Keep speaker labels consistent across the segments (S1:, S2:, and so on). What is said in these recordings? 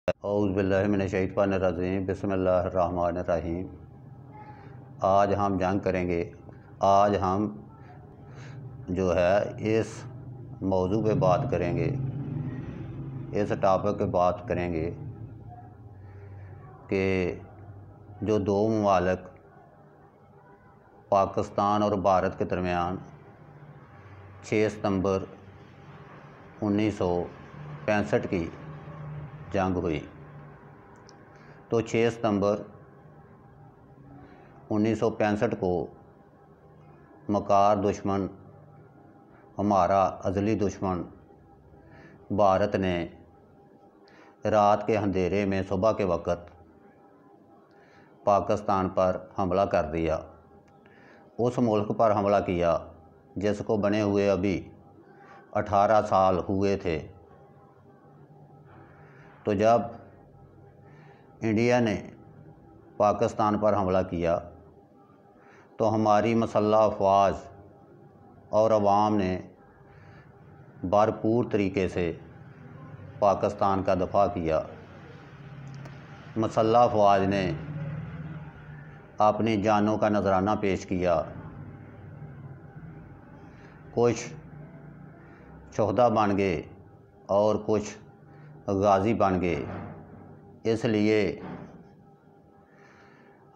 S1: اعوذ باللہ من الشیطان الرجیم، بسم اللہ الرحمن الرحیم۔ آج ہم جنگ کریں گے۔ آج ہم جو ہے اس موضوع پہ بات کریں گے، اس ٹاپک پہ بات کریں گے کہ جو دو ممالک پاکستان اور بھارت کے درمیان 6 ستمبر 1965 کی جنگ ہوئی، تو 6 ستمبر 1965 کو مکار دشمن، ہمارا ازلی دشمن بھارت نے رات کے اندھیرے میں صبح کے وقت پاکستان پر حملہ کر دیا۔ اس ملک پر حملہ کیا جس کو بنے ہوئے ابھی 18 سال ہوئے تھے۔ تو جب انڈیا نے پاکستان پر حملہ کیا تو ہماری مسلح افواج اور عوام نے بھرپور طریقے سے پاکستان کا دفاع کیا۔ مسلح افواج نے اپنی جانوں کا نذرانہ پیش کیا، کچھ شہدا بن گئے اور کچھ غازی بن گئے۔ اس لیے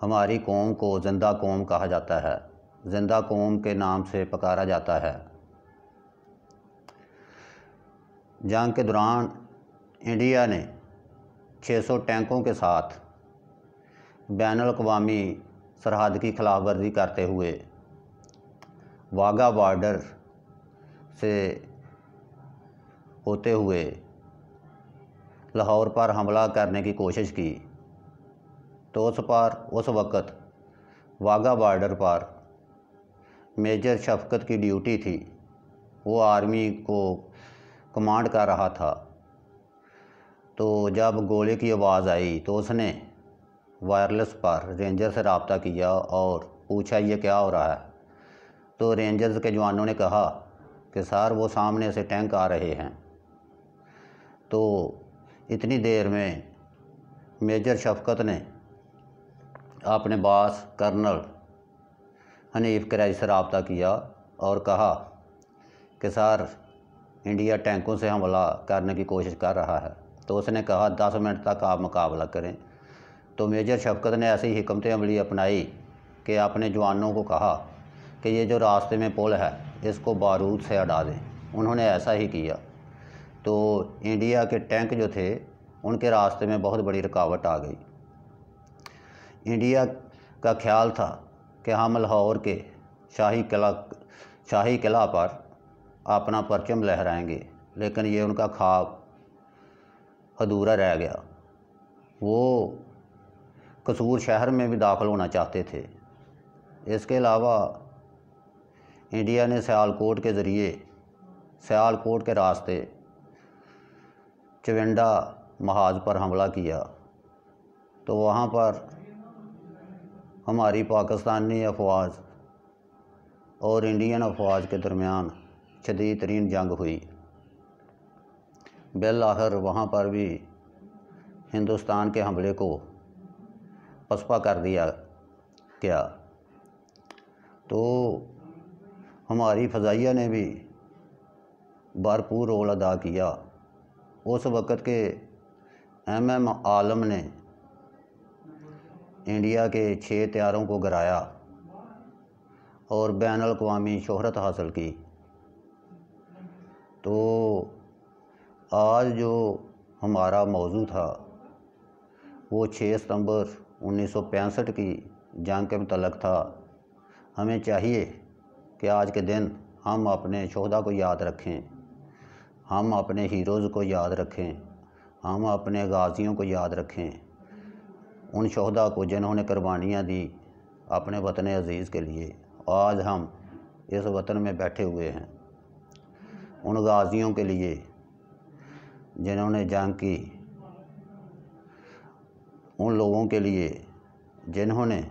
S1: ہماری قوم کو زندہ قوم کہا جاتا ہے، زندہ قوم کے نام سے پکارا جاتا ہے۔ جنگ کے دوران انڈیا نے 600 ٹینکوں کے ساتھ بین الاقوامی سرحد کی خلاف ورزی کرتے ہوئے واگا بارڈر سے ہوتے ہوئے لاہور پر حملہ کرنے کی کوشش کی۔ تو اس وقت واگا بارڈر پر میجر شفقت کی ڈیوٹی تھی، وہ آرمی کو کمانڈ کر رہا تھا۔ تو جب گولے کی آواز آئی تو اس نے وائرلیس پر رینجر سے رابطہ کیا اور پوچھا یہ کیا ہو رہا ہے۔ تو رینجرز کے جوانوں نے کہا کہ سر وہ سامنے سے ٹینک آ رہے ہیں۔ تو اتنی دیر میں میجر شفقت نے اپنے باس کرنل حنیف قریشی سے رابطہ کیا اور کہا کہ سر انڈیا ٹینکوں سے حملہ کرنے کی کوشش کر رہا ہے۔ تو اس نے کہا 10 منٹ تک آپ مقابلہ کریں۔ تو میجر شفقت نے ایسی حکمت عملی اپنائی کہ اپنے جوانوں کو کہا کہ یہ جو راستے میں پل ہے اس کو بارود سے اڑا دیں۔ انہوں نے ایسا ہی کیا۔ تو انڈیا کے ٹینک جو تھے ان کے راستے میں بہت بڑی رکاوٹ آ گئی۔ انڈیا کا خیال تھا کہ ہم لاہور کے شاہی قلعہ پر اپنا پرچم لہرائیں گے، لیکن یہ ان کا خواب ادھورا رہ گیا۔ وہ قصور شہر میں بھی داخل ہونا چاہتے تھے۔ اس کے علاوہ انڈیا نے سیالکوٹ کے ذریعے سیالکوٹ کے راستے چونڈا محاذ پر حملہ کیا۔ تو وہاں پر ہماری پاکستانی افواج اور انڈین افواج کے درمیان شدید ترین جنگ ہوئی۔ بالآخر وہاں پر بھی ہندوستان کے حملے کو پسپا کر دیا گیا۔ تو ہماری فضائیہ نے بھی بھرپور رول ادا کیا۔ اس وقت کے ایم عالم نے انڈیا کے 6 طیاروں کو گرایا اور بین الاقوامی شہرت حاصل کی۔ تو آج جو ہمارا موضوع تھا وہ 6 ستمبر 1965 کی جنگ کے متعلق تھا۔ ہمیں چاہیے کہ آج کے دن ہم اپنے شہداء کو یاد رکھیں، ہم اپنے ہیروز کو یاد رکھیں، ہم اپنے غازیوں کو یاد رکھیں، ان شہداء کو جنہوں نے قربانیاں دی اپنے وطن عزیز کے لیے۔ آج ہم اس وطن میں بیٹھے ہوئے ہیں ان غازیوں کے لیے جنہوں نے جنگ کی، ان لوگوں کے لیے جنہوں نے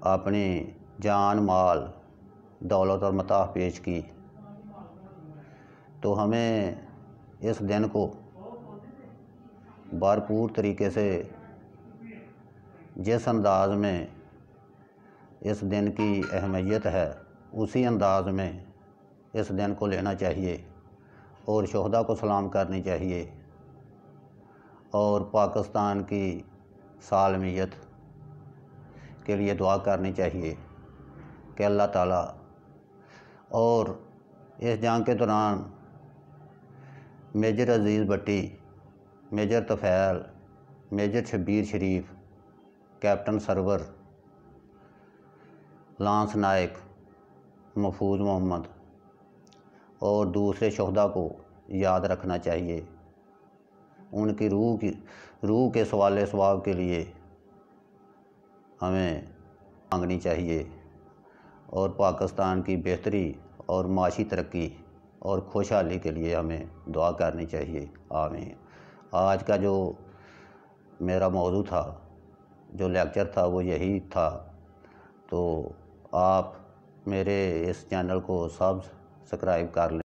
S1: اپنی جان مال دولت اور متاع پیش کی۔ تو ہمیں اس دن کو بھرپور طریقے سے جس انداز میں اس دن کی اہمیت ہے اسی انداز میں اس دن کو لینا چاہیے اور شہداء کو سلام کرنی چاہیے اور پاکستان کی سالمیت کے لیے دعا کرنی چاہیے کہ اللہ تعالیٰ اور اس جنگ کے دوران میجر عزیز بٹی، میجر طفیل، میجر شبیر شریف، کیپٹن سرور، لانس نائک، محفوظ محمد اور دوسرے شہداء کو یاد رکھنا چاہیے، ان کی روح کے سوال ثواب کے لیے ہمیں مانگنی چاہیے اور پاکستان کی بہتری اور معاشی ترقی اور خوشحالی کے لیے ہمیں دعا کرنی چاہیے۔ آمین۔ آج کا جو میرا موضوع تھا، جو لیکچر تھا، وہ یہی تھا۔ تو آپ میرے اس چینل کو سبسکرائب کر لیں۔